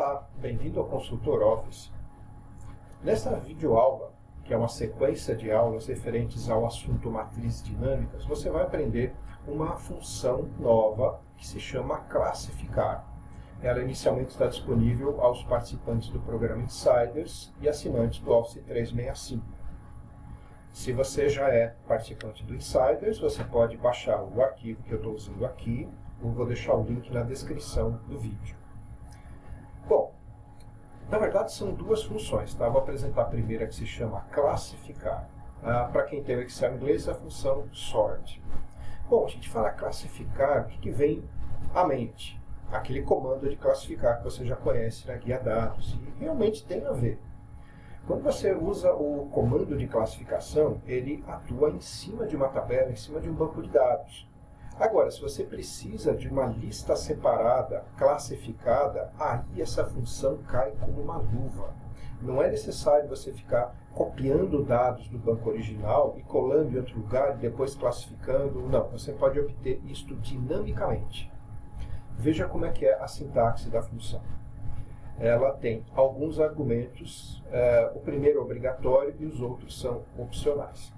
Olá, bem-vindo ao Consultor Office. Nesta videoaula, que é uma sequência de aulas referentes ao assunto matrizes dinâmicas, você vai aprender uma função nova que se chama classificar. Ela inicialmente está disponível aos participantes do programa Insiders e assinantes do Office 365. Se você já é participante do Insiders, você pode baixar o arquivo que eu estou usando aqui. Eu vou deixar o link na descrição do vídeo. Bom, na verdade são duas funções, tá? Vou apresentar a primeira, que se chama classificar. Para quem tem o Excel em inglês, é a função sort. Bom, a gente fala classificar, o que vem à mente? Aquele comando de classificar que você já conhece na guia dados, e realmente tem a ver. Quando você usa o comando de classificação, ele atua em cima de uma tabela, em cima de um banco de dados. Agora, se você precisa de uma lista separada, classificada, aí essa função cai como uma luva. Não é necessário você ficar copiando dados do banco original e colando em outro lugar e depois classificando. Não, você pode obter isto dinamicamente. Veja como é que é a sintaxe da função. Ela tem alguns argumentos, o primeiro é obrigatório e os outros são opcionais.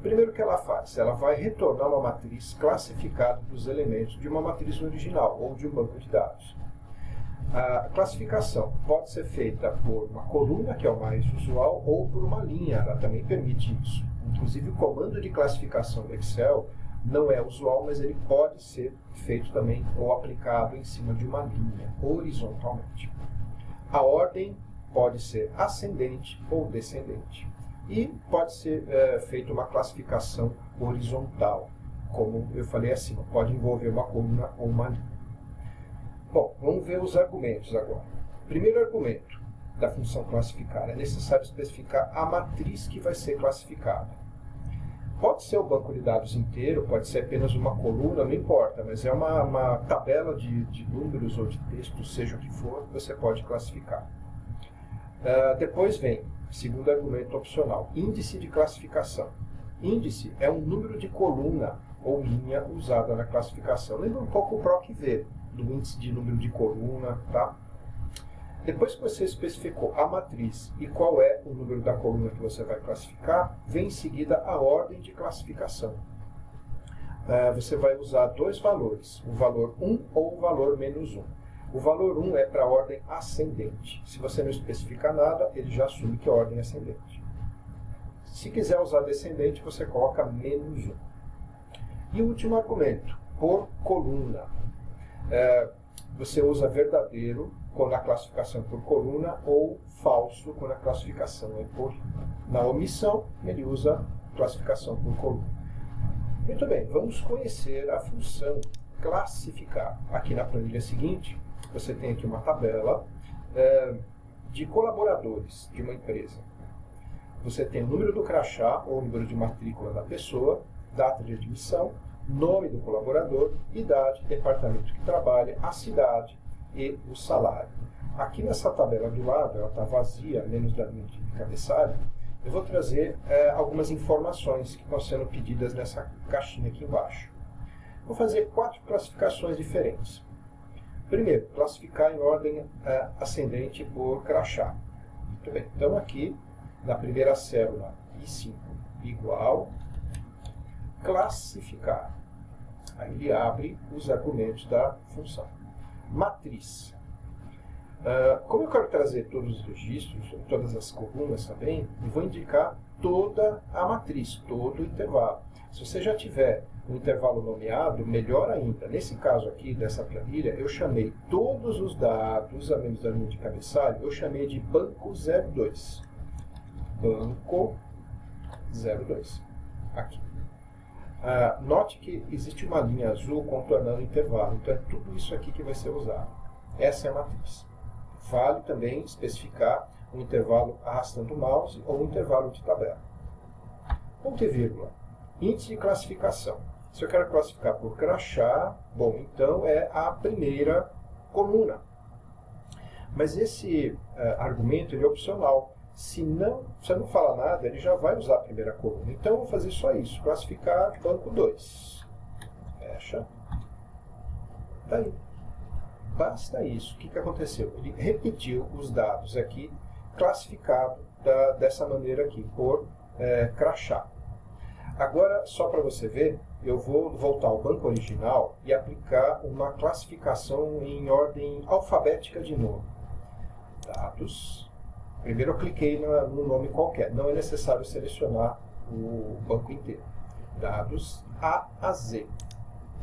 Primeiro que ela faz, ela vai retornar uma matriz classificada dos elementos de uma matriz original ou de um banco de dados. A classificação pode ser feita por uma coluna, que é o mais usual, ou por uma linha, ela também permite isso. Inclusive o comando de classificação do Excel não é usual, mas ele pode ser feito também ou aplicado em cima de uma linha, horizontalmente. A ordem pode ser ascendente ou descendente. E pode ser feita uma classificação horizontal, como eu falei acima, pode envolver uma coluna ou uma linha. Bom, vamos ver os argumentos agora. Primeiro argumento da função classificar, é necessário especificar a matriz que vai ser classificada. Pode ser o banco de dados inteiro, pode ser apenas uma coluna, não importa, mas é uma tabela de números ou de texto, seja o que for, você pode classificar. Depois vem, segundo argumento opcional, índice de classificação. Índice é um número de coluna ou linha usada na classificação. Lembra um pouco o PROC-V, do índice de número de coluna, tá? Depois que você especificou a matriz e qual é o número da coluna que você vai classificar, vem em seguida a ordem de classificação. Você vai usar dois valores, o valor 1 ou o valor menos 1. O valor 1 é para a ordem ascendente. Se você não especifica nada, ele já assume que é a ordem ascendente. Se quiser usar descendente, você coloca menos 1. E o último argumento, por coluna. Você usa verdadeiro quando a classificação é por coluna ou falso quando a classificação é por linha. Na omissão, ele usa classificação por coluna. Muito bem, vamos conhecer a função classificar. Aqui na planilha seguinte, você tem aqui uma tabela de colaboradores de uma empresa. Você tem o número do crachá, ou número de matrícula da pessoa, data de admissão, nome do colaborador, idade, departamento que trabalha, a cidade e o salário. Aqui nessa tabela do lado, ela está vazia, menos da linha de cabeçalho, eu vou trazer algumas informações que estão sendo pedidas nessa caixinha aqui embaixo. Vou fazer 4 classificações diferentes. Primeiro, classificar em ordem ascendente por crachá. Muito bem, então aqui, na primeira célula, I5 igual, classificar. Aí ele abre os argumentos da função. Matriz. Como eu quero trazer todos os registros, todas as colunas também, eu vou indicar toda a matriz, todo o intervalo. Se você já tiver um intervalo nomeado, melhor ainda. Nesse caso aqui, dessa planilha, eu chamei todos os dados, a menos da linha de cabeçalho, eu chamei de banco 02. Banco 02. Aqui. Note que existe uma linha azul contornando o intervalo, então é tudo isso aqui que vai ser usado. Essa é a matriz. Vale também especificar um intervalo arrastando o mouse ou um intervalo de tabela. Ponto e vírgula. Índice de classificação. Se eu quero classificar por crachá, bom, então é a primeira coluna. Mas esse argumento ele é opcional. Se você não fala nada, ele já vai usar a primeira coluna. Então eu vou fazer só isso, classificar banco 2. Fecha. Tá aí. basta isso. O que aconteceu? Ele repetiu os dados aqui, classificado dessa maneira aqui, por crachá. Agora, só para você ver, eu vou voltar ao banco original e aplicar uma classificação em ordem alfabética de nome. Dados. Primeiro eu cliquei no nome qualquer, não é necessário selecionar o banco inteiro. Dados A a Z.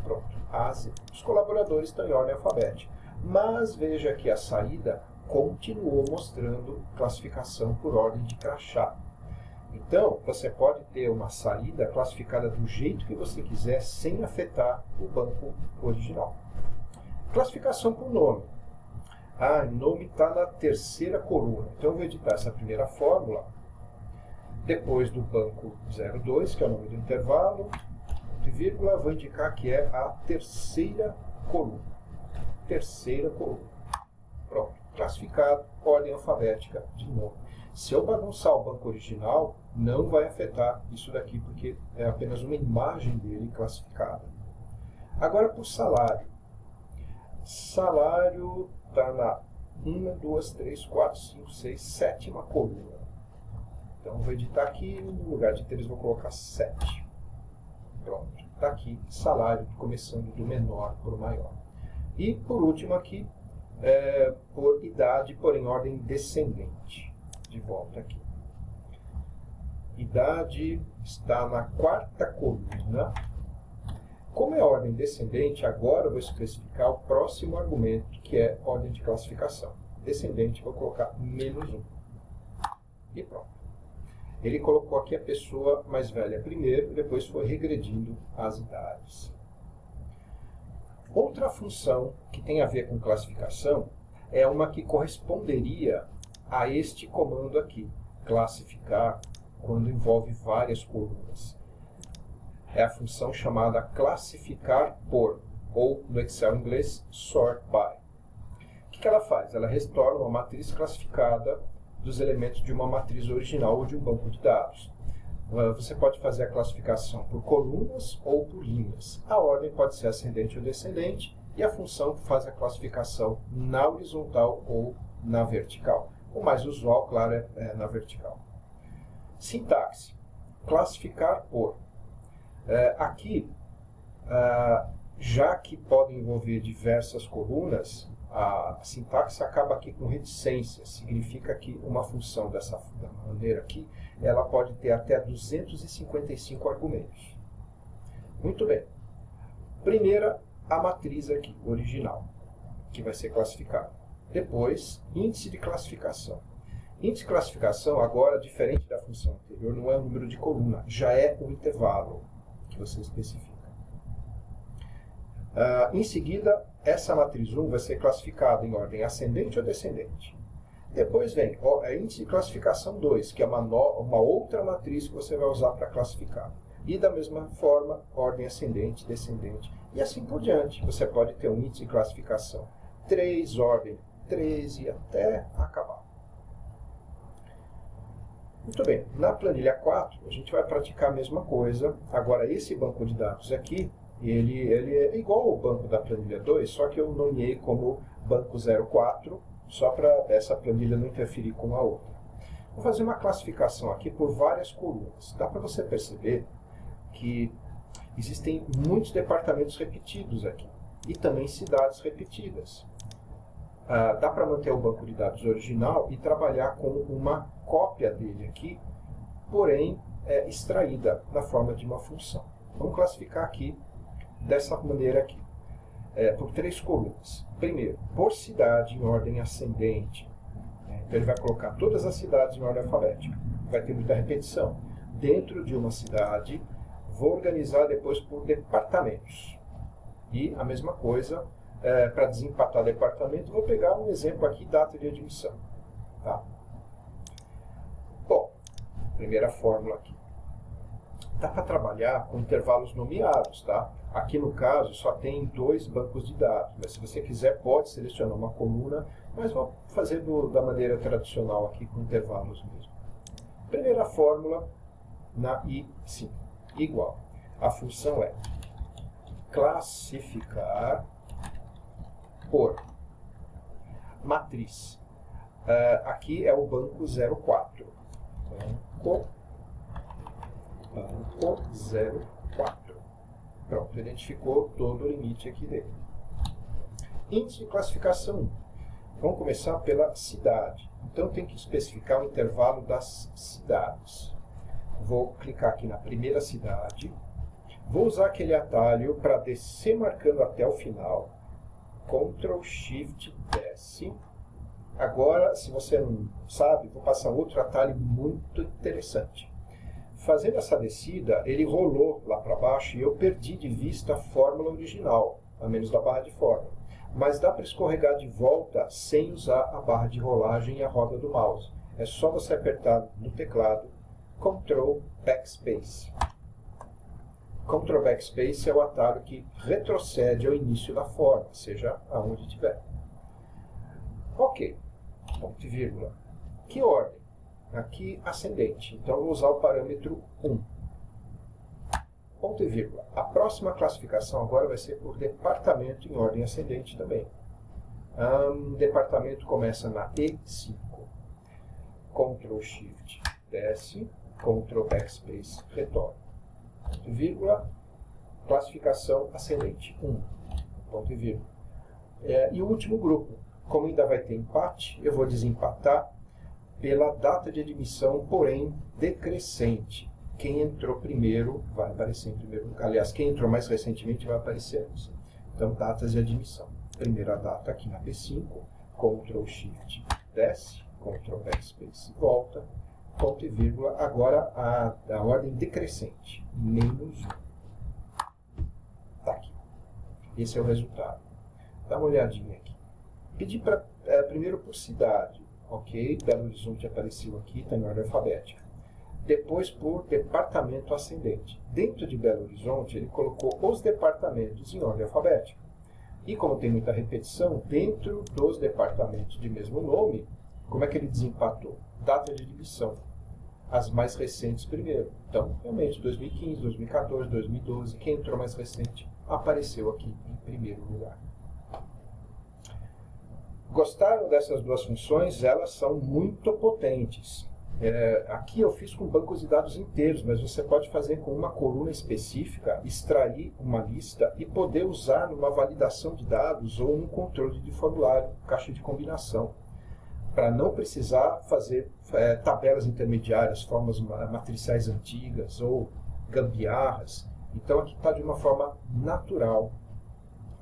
Pronto, A a Z. Os colaboradores estão em ordem alfabética. Mas veja que a saída continuou mostrando classificação por ordem de crachá. Então, você pode ter uma saída classificada do jeito que você quiser, sem afetar o banco original. Classificação por nome. O nome está na terceira coluna. Então, eu vou editar essa primeira fórmula. Depois do banco 02, que é o nome do intervalo, de vírgula, vou indicar que é a terceira coluna. Terceira coluna. Pronto. Classificado, ordem alfabética de nome. Se eu bagunçar o banco original, não vai afetar isso daqui, porque é apenas uma imagem dele classificada. Agora, por salário. Salário está na 1, 2, 3, 4, 5, 6, sétima coluna. Então, vou editar aqui, no lugar de 3, vou colocar 7. Pronto. Está aqui, salário, começando do menor para o maior. E, por último aqui, por idade, por em ordem descendente. De volta aqui. Idade está na quarta coluna. Como é ordem descendente, agora eu vou especificar o próximo argumento, que é ordem de classificação. Descendente, vou colocar -1. E pronto. Ele colocou aqui a pessoa mais velha primeiro, depois foi regredindo as idades. Outra função que tem a ver com classificação é uma que corresponderia a este comando aqui, classificar, quando envolve várias colunas. É a função chamada classificar por, ou no Excel em inglês, sort by. O que ela faz? Ela retorna uma matriz classificada dos elementos de uma matriz original ou de um banco de dados. Você pode fazer a classificação por colunas ou por linhas. A ordem pode ser ascendente ou descendente, e a função faz a classificação na horizontal ou na vertical. O mais usual, claro, é na vertical. Sintaxe. Classificar por. Aqui, já que podem envolver diversas colunas, a sintaxe acaba aqui com reticência. Significa que uma função dessa maneira aqui, ela pode ter até 255 argumentos. Muito bem. Primeira, a matriz aqui, original, que vai ser classificada. Depois, índice de classificação. Índice de classificação, agora, diferente da função anterior, não é o número de coluna, já é o intervalo que você especifica. Em seguida, essa matriz 1 vai ser classificada em ordem ascendente ou descendente. Depois vem a índice de classificação 2, que é uma outra matriz que você vai usar para classificar. E da mesma forma, ordem ascendente, descendente, e assim por diante. Você pode ter um índice de classificação 3, ordem 13 até acabar. Muito bem, na planilha 4 a gente vai praticar a mesma coisa. Agora esse banco de dados aqui, ele é igual ao banco da planilha 2, só que eu nomeei como banco 04, só para essa planilha não interferir com a outra. Vou fazer uma classificação aqui por várias colunas. Dá para você perceber que existem muitos departamentos repetidos aqui, e também cidades repetidas. Dá para manter o banco de dados original e trabalhar com uma cópia dele aqui, porém extraída na forma de uma função. Vamos classificar aqui dessa maneira aqui, por 3 colunas. Primeiro, por cidade em ordem ascendente. Então ele vai colocar todas as cidades em ordem alfabética. Vai ter muita repetição. Dentro de uma cidade, vou organizar depois por departamentos. E a mesma coisa, para desempatar departamento, vou pegar um exemplo aqui, data de admissão. Tá? Bom, primeira fórmula aqui. Dá para trabalhar com intervalos nomeados, tá? Aqui no caso só tem 2 bancos de dados, mas se você quiser pode selecionar uma coluna, mas vou fazer da maneira tradicional aqui com intervalos mesmo. Primeira fórmula na I5, igual. A função é classificar por matriz. Aqui é o banco 04. Banco 04. Pronto, identificou todo o limite aqui dele. Índice de classificação 1. Vamos começar pela cidade. Então tem que especificar o intervalo das cidades. Vou clicar aqui na primeira cidade. Vou usar aquele atalho para descer marcando até o final. Ctrl Shift desce. Agora, se você não sabe, vou passar outro atalho muito interessante. Fazendo essa descida, ele rolou lá para baixo e eu perdi de vista a fórmula original, a menos da barra de fórmula. Mas dá para escorregar de volta sem usar a barra de rolagem e a roda do mouse. É só você apertar no teclado Ctrl Backspace. Ctrl Backspace é o atalho que retrocede ao início da forma, seja aonde estiver. Ok, ponto e vírgula. Que ordem? Aqui ascendente, então vou usar o parâmetro 1. Ponto e vírgula. A próxima classificação agora vai ser por departamento em ordem ascendente também. Departamento começa na E5. Ctrl Shift desce, Ctrl Backspace retorna. Ponto e vírgula. Classificação ascendente 1. Ponto e vírgula. E o último grupo. Como ainda vai ter empate, eu vou desempatar pela data de admissão, porém decrescente. Quem entrou primeiro vai aparecer em primeiro lugar. Aliás, quem entrou mais recentemente vai aparecer antes. Então, datas de admissão. Primeira data aqui na B5, Ctrl Shift desce, Ctrl Backspace volta, ponto e vírgula. Agora a ordem decrescente, menos 1. Está aqui. Esse é o resultado. Dá uma olhadinha aqui. Pedi primeiro por cidade. Ok, Belo Horizonte apareceu aqui, está em ordem alfabética. Depois por departamento ascendente. Dentro de Belo Horizonte, ele colocou os departamentos em ordem alfabética. E como tem muita repetição, dentro dos departamentos de mesmo nome, como é que ele desempatou? Data de admissão. As mais recentes primeiro. Então, realmente, 2015, 2014, 2012, quem entrou mais recente apareceu aqui em primeiro lugar. Gostaram dessas duas funções? Elas são muito potentes. Aqui eu fiz com bancos de dados inteiros, mas você pode fazer com uma coluna específica, extrair uma lista e poder usar numa validação de dados ou num controle de formulário, caixa de combinação, para não precisar fazer tabelas intermediárias, formas matriciais antigas ou gambiarras. Então aqui está de uma forma natural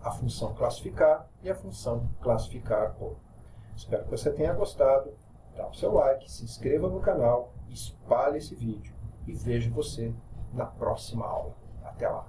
a função classificar e a função classificar por. Espero que você tenha gostado. Dá o seu like, se inscreva no canal, espalhe esse vídeo e vejo você na próxima aula. Até lá!